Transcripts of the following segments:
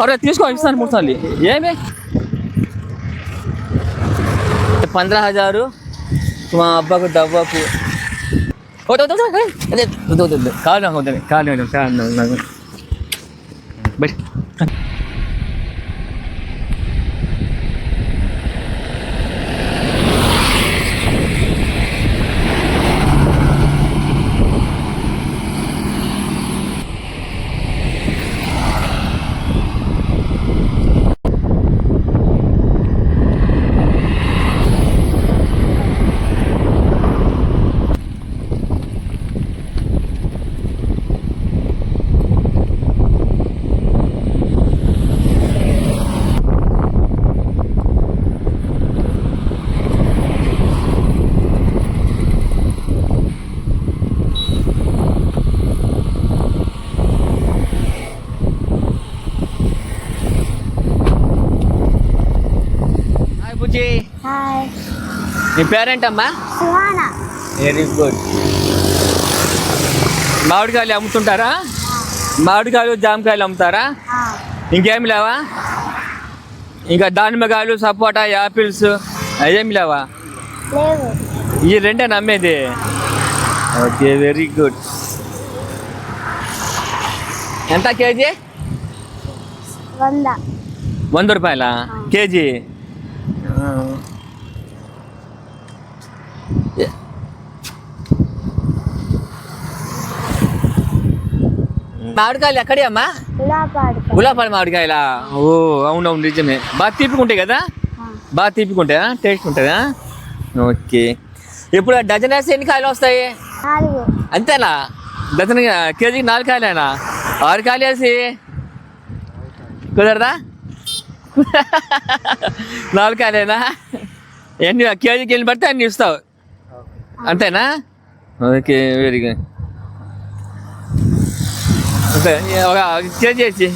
अरे తీసుకో ఇస్తాను 3 साल ఏమే 15,000 మా అబ్బాకు దవ్వకు అదే కాదు బట్ హాయ్ నీ పేరేంటమ్మా? సుహానా. Very good. మామిడికాయలు అమ్ముతుంటారా? మామిడికాయలు జామకాయలు అమ్ముతారా? ఇంకేమి లేవా? ఇంకా దానిమ్మకాయలు సపోటా యాపిల్స్ అవేమి లేవా? లేవు. ఈ రెండే నమ్మేది. Okay very good. ఎంత కేజీ? 100. 100 రూపాయల కేజీ. మామిడికాయలు ఎక్కడి అమ్మా? గులాపాడు మామిడికాయలా? ఓ అవునవును నిజమే. బాగా తీపికుంటాయి కదా? బాగా తీపికుంటాయా? టేస్ట్ ఉంటుందా? ఓకే. ఇప్పుడు డజన్ వేసి ఎన్ని కాయలు వస్తాయి? 4. అంతేనా? డజన్ కేజీకి 4 కాయలేనా? 6 కాయలు వేసి కుదరదా? 4 కాయలేనా? ఎన్ని కేజీకి ఎన్ని పడితే అన్ని ఇస్తావు అంతేనా? Okay very good. ఓకే ఒక కేజీ వేసి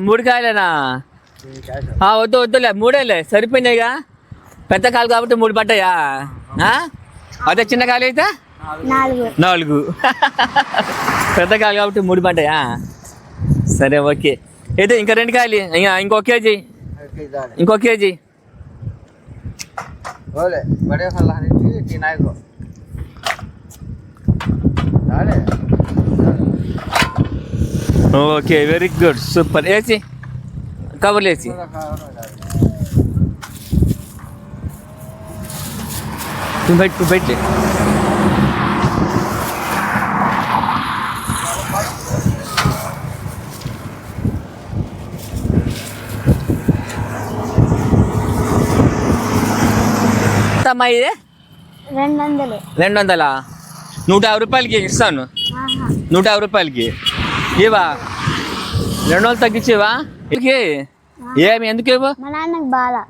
మూడు కాయలేనా? వద్దు వద్దులే, 3ఏలే సరిపోయినాయిగా. పెద్ద కాయలు కాబట్టి 3 పడ్డాయా? అదే చిన్న కాయలు అయితే 4. పెద్ద కాయలు కాబట్టి 3 పడ్డాయా? సరే ఓకే. అయితే ఇంకా 2 కాయలు, ఇంకో కేజీ, ఇంకో KG. Okay very good super. వేసి కవర్లు వేసి పెట్టి అమ్మా ఇది 200. 200. 150 రూపాయలకి ఇస్తాను. 150 రూపాయలకి ఇవా? 200 తగ్గించేవా? ఏమి ఎందుకు ఇవ్వ? మా నాన్నకి బాగా.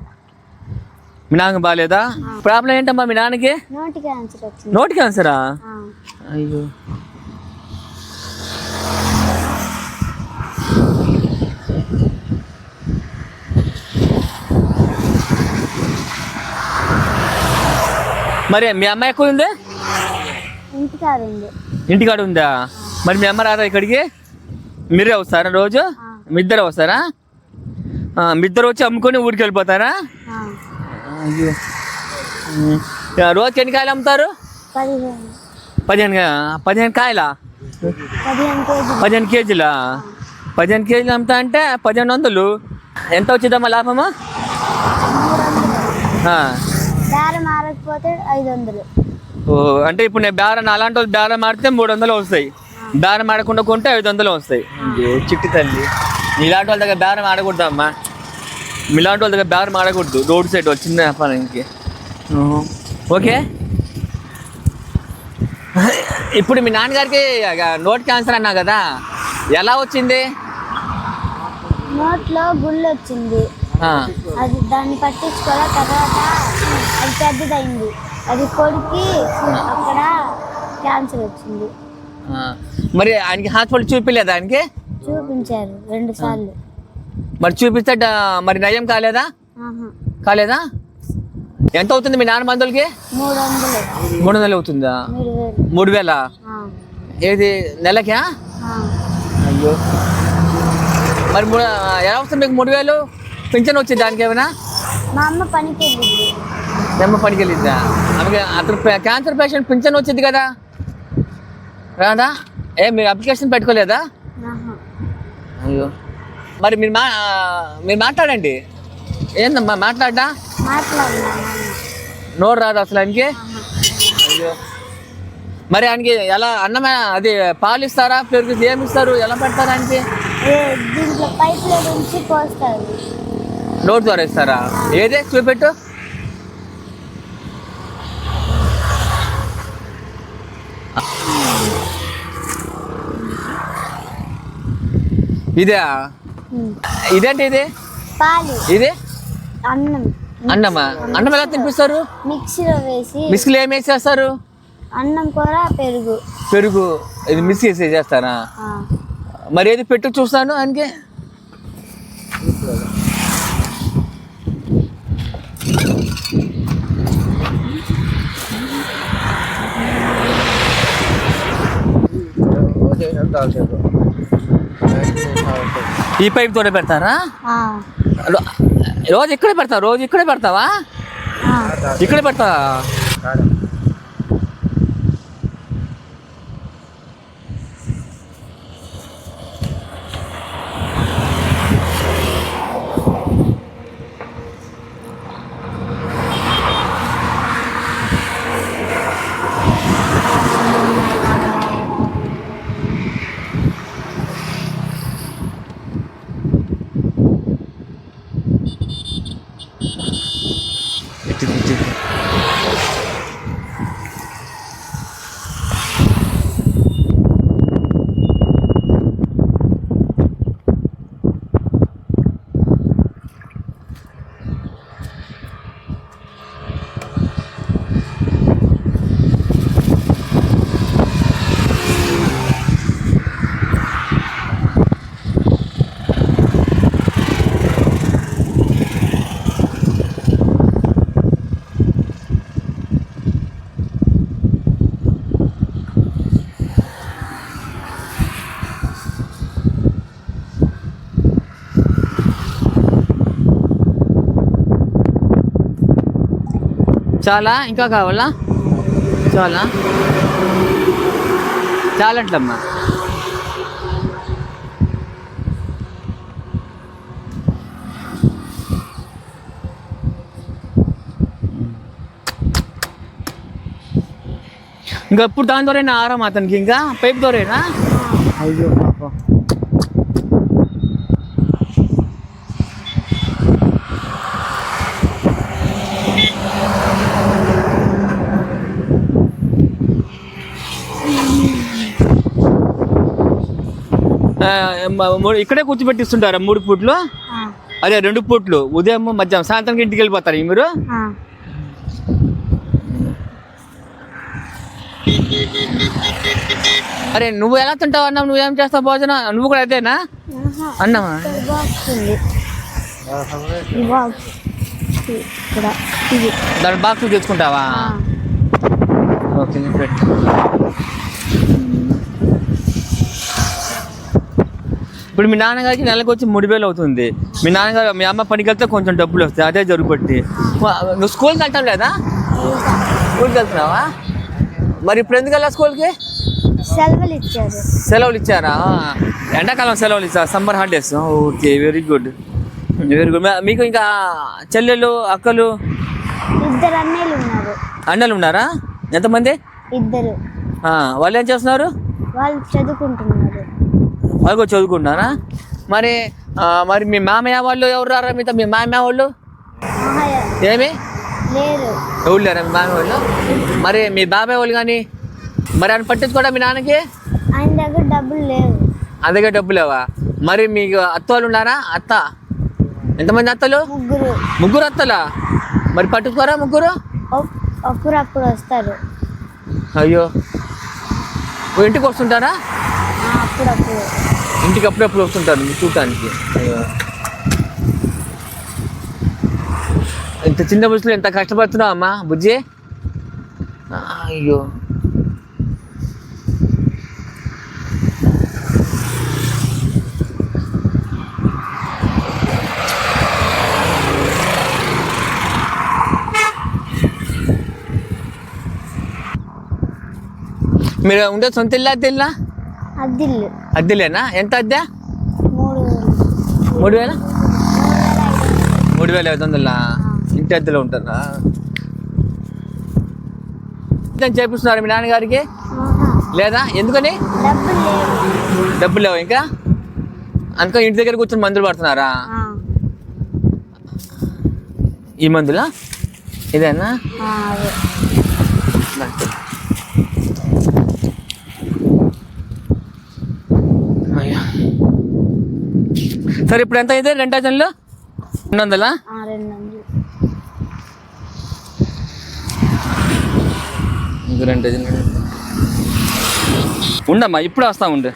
మీ నాన్నకి బాగాలేదా? ప్రాబ్లం ఏంటమ్మా మీ నాన్నకి? నోటి క్యాన్సర్ వచ్చింది. నోటి క్యాన్సరా? అయ్యో. మరి మీ అమ్మాయి ఎక్కడ ఉంది? ఇంటికాడ ఉందా? మరి మీ అమ్మ రాదా ఇక్కడికి? మీరే వస్తారా రోజు? మీ ఇద్దరే వస్తారా? మీ ఇద్దరు వచ్చి అమ్ముకొని ఊరికి వెళ్ళిపోతారా? అయ్యో. రోజుకి ఎన్ని కాయలు అమ్ముతారు? 15 కాయలా? 15 కేజీలా? 15 కేజీలు అమ్ముతా అంటే 1500. ఎంత వచ్చిందమ్మా లాభమా? మారకపోతే 500. ఓ అంటే ఇప్పుడు నేను బేరం అలాంటి వాళ్ళు బేరం మారితే 300 వస్తాయి. బేరం ఆడకుండా కొంటే 500 వస్తాయి. చిట్టి తల్లి, ఇలాంటి వాళ్ళ దగ్గర బేరం ఆడకూడదు అమ్మా. ఇలాంటి వాళ్ళ దగ్గర బేరం ఆడకూడదు. రోడ్ సైడ్ చిన్న వ్యాపారానికి. ఓకే. ఇప్పుడు మీ నాన్నగారికి నోటి క్యాన్సర్ అన్నా కదా, ఎలా వచ్చింది? నోట్లో గుళ్ళు వచ్చింది. అది దాన్ని పట్టించుకోలే. తర్వాత అది పెద్దదైంది. అది కొడుకి అక్కడ క్యాన్సర్ వచ్చింది. మరి ఆయనకి హాస్పిటల్ చూపించలేదా? ఆయనకి చూపించారు 2 సార్లు. మరి చూపిస్తే మరి నయం కాలేదా? కాలేదా? ఎంత అవుతుంది మీ నాన్న మందులకి? 300. 300 అవుతుందా? 3000. 3000? ఏది నెలకా? అయ్యో, మరి ఎలా వస్తుంది మీకు 3000? పింఛన్ వచ్చింది దానికి ఏమైనా? మా అమ్మ పనికి వెళ్ళింది. అమ్మ పనికి వెళ్ళిద్దా? ఆమెకి అతను క్యాన్సర్ పేషెంట్ పింఛన్ వచ్చింది కదా, రాదా? మీరు అప్లికేషన్ పెట్టుకోలేదా? అయ్యో, మరి మీరు మాట్లాడండి. ఏందమ్మా మాట్లాడ్డా? నోరు రాదు అసలు ఆయనకి? అయ్యో, మరి ఆయనకి ఎలా అన్నమే అది పాలు ఇస్తారా, పెరుగు ఏమి ఇస్తారు, ఎలా పెడతారు ఆయనకి? దీంట్లో పైపులో నుంచి పోస్తారు. నోరు ద్వారా ఇస్తారా? ఏదే చూపెట్టు. ఇదే? ఇదేంటి ఇది? పాలు. ఇది అన్నం. అన్నమా? అన్నం ఎలా తినిపిస్తారు? మిక్సీలో వేసి. మిక్సీలో ఏం వేసేస్తారు? అన్నం కూర, పెరుగు. పెరుగు ఇది మిక్సీ వేసి చేస్తారా? మరి ఏది పెట్టు చూస్తాను ఆయనకి. ఈ పైప్ తోనే పెడతారా? రోజు ఇక్కడే పెడతావా? రోజు ఇక్కడే పెడతావా? ఇక్కడే పెడతావా? చాలా ఇంకా కావాలా? చాలా చాలంటమ్మా. ఇంకా ఎప్పుడు దాని ద్వారైనా ఆరాం అతనికి? ఇంకా పైప్ ద్వారైనా? అయ్యో పాప. ఇక్కడే కూర్చోబెట్టిస్తుంటారా 3 పూట్లు? అదే 2 పూట్లు, ఉదయం మధ్యాహ్నం సాయంత్రం ఇంటికి వెళ్ళిపోతారు మీరు? అరే నువ్వు ఎలా తింటావు అన్నం? నువ్వేం చేస్తావు భోజనం? నువ్వు కూడా అదేనా అన్నమా? దాని బాక్స్ తెచ్చుకుంటావా? ఓకే. ఇప్పుడు మీ నాన్నగారికి నెలకు వచ్చి 3000 అవుతుంది. మీ నాన్నగారు మీ అమ్మ పనికి వెళ్తే కొంచెం డబ్బులు వస్తాయి, అదే జరుగుబట్టి. నువ్వు స్కూల్కి వెళ్తావు లేదా? స్కూల్కి వెళ్తున్నావా? మరి ఇప్పుడు ఎందుకు వెళ్ళా స్కూల్కి? సెలవులు ఇచ్చారా? ఎండాకాలం సెలవులు ఇచ్చారా? Summer holidays. Okay, very good, very good. మీకు ఇంకా చెల్లెలు, అక్కలు? 2 అన్నయ్యలు ఉన్నారు. అన్నలు ఉన్నారా? ఎంతమంది? 2. వాళ్ళు ఏం చేస్తున్నారు? వాళ్ళు చదువుకుంటున్నారు. వాళ్ళు కూడా చదువుకుంటున్నారా? మరి మరి మీ మామయ్య వాళ్ళు ఎవరు రారా మీతో? మీ మామయ్య వాళ్ళు ఏమి ఎవరు లేరా మీ మామయ్య వాళ్ళు? మరి మీ బాబాయ్ వాళ్ళు కానీ మరి ఆయన పట్టించుకోవడా మీ నాన్నకి? ఆయన దగ్గర డబ్బులు లేవు. ఆయన దగ్గర డబ్బులు లేవా? మరి మీకు అత్త వాళ్ళు ఉన్నారా? అత్త ఎంతమంది అత్తలు? 3. 3 అత్తలా? మరి పట్టుకోరా 3? అప్పుడప్పుడు వస్తారు. అయ్యో, ఇంటికి వస్తుంటారా? అప్పుడప్పుడు ఇంటికి అప్పుడప్పుడు వస్తుంటారు చూడటానికి. అయ్యో, ఇంత చిన్న బుజ్జిలో ఎంత కష్టపడుతున్నావు అమ్మా బుజ్జి. అయ్యో మీరు ఉండే సొంత ఇల్లా అద్దెల్లా? అద్దిల్లు అద్దెలేనా? ఎంత అద్దె? 3000. 3500 ఇంటి అద్దెలో ఉంటారా? చేపిస్తున్నారు మీ నాన్నగారికి లేదా? ఎందుకని? డబ్బులు లేవు ఇంకా అందుకని ఇంటి దగ్గర కూర్చొని మందులు పడుతున్నారా? ఈ మందులా ఇదేనా? సరే ఇప్పుడు ఎంత అయితే 2 డజన్లు? 200. ఇంకో 2 డజన్లు ఉండమ్మా, ఇప్పుడు వస్తా ఉండు.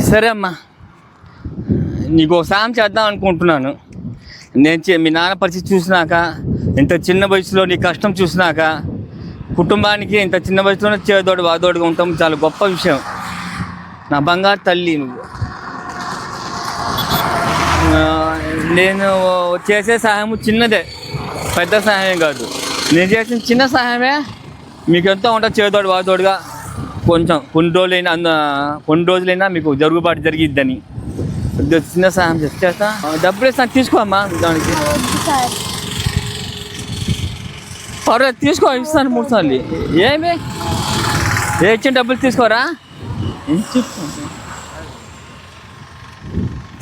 సరే అమ్మా, నీకు సాయం చేద్దాం అనుకుంటున్నాను. నేను మీ నాన్న పరిస్థితి చూసినాక, ఇంత చిన్న వయసులో నీ కష్టం చూసినాక, కుటుంబానికి ఇంత చిన్న వయసులోనే చేదోడు వాదోడుగా ఉంటాం చాలా గొప్ప విషయం. నా బంగారు తల్లి నువ్వు. నేను చేసే సహాయం చిన్నదే, పెద్ద సహాయం కాదు. నేను చేసిన చిన్న సహాయమే మీకు ఎంతో ఉంటుంది చేదోడు వాదోడుగా. కొంచెం కొన్ని రోజులైనా మీకు జరుగుబాటు జరిగిద్దని చిన్న సహాయం చేస్తా. డబ్బులు ఇస్తాను, తీసుకో అమ్మా. దానికి పర్వాలేదు, తీసుకో, ఇస్తాను 3 సార్లు. ఏమి ఇచ్చిన డబ్బులు తీసుకోరా?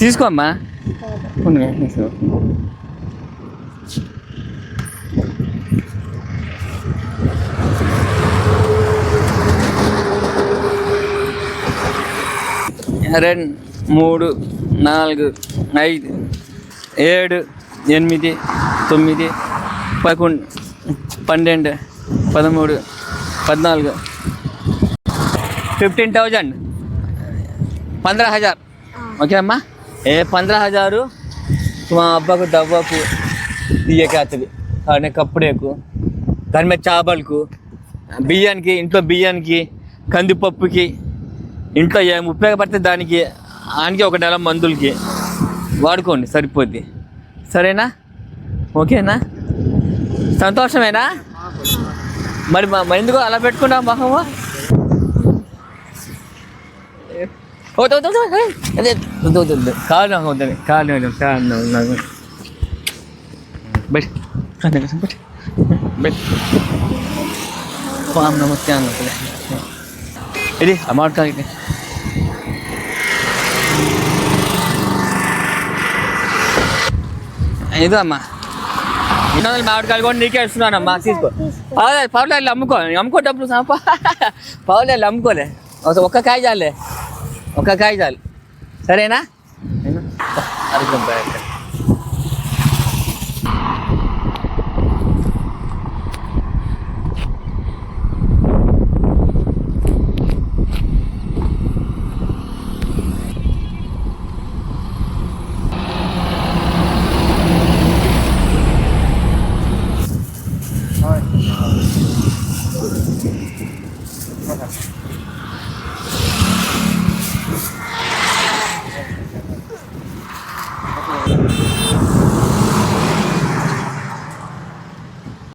తీసుకో అమ్మా. రెండు 3 4 5 7 8 9 11 12 13 14 15,000 15,000. ఓకే అమ్మా. 15,000 మా అబ్బాకు దవ్వకు తీయకేతది అనే కప్పుడేకు దాని మీద చాపలకు బియ్యానికి, ఇంట్లో బియ్యానికి, కందిపప్పుకి, ఇంట్లో ఏం ఉపయోగపడితే దానికి ఆయనకి 1 నెల మందులకి వాడుకోండి, సరిపోద్ది. సరేనా? ఓకేనా? సంతోషమేనా? మరి ఎందుకు అలా పెట్టుకున్నావు మొహము? అదే కాలు అవుతుంది, కాలు నమస్తే అన్నది ఇది మామిడికాయ. ఇదో అమ్మా 200 మామిడికాయలు కూడా నీకే ఇస్తున్నానమ్మా, తీసుకో. పర్లేదు అమ్ముకో డబ్బులు పర్లేదు అమ్ముకోలే. ఒక్క కాయ చాలే, ఒక్క కాయ చాలు. సరేనా?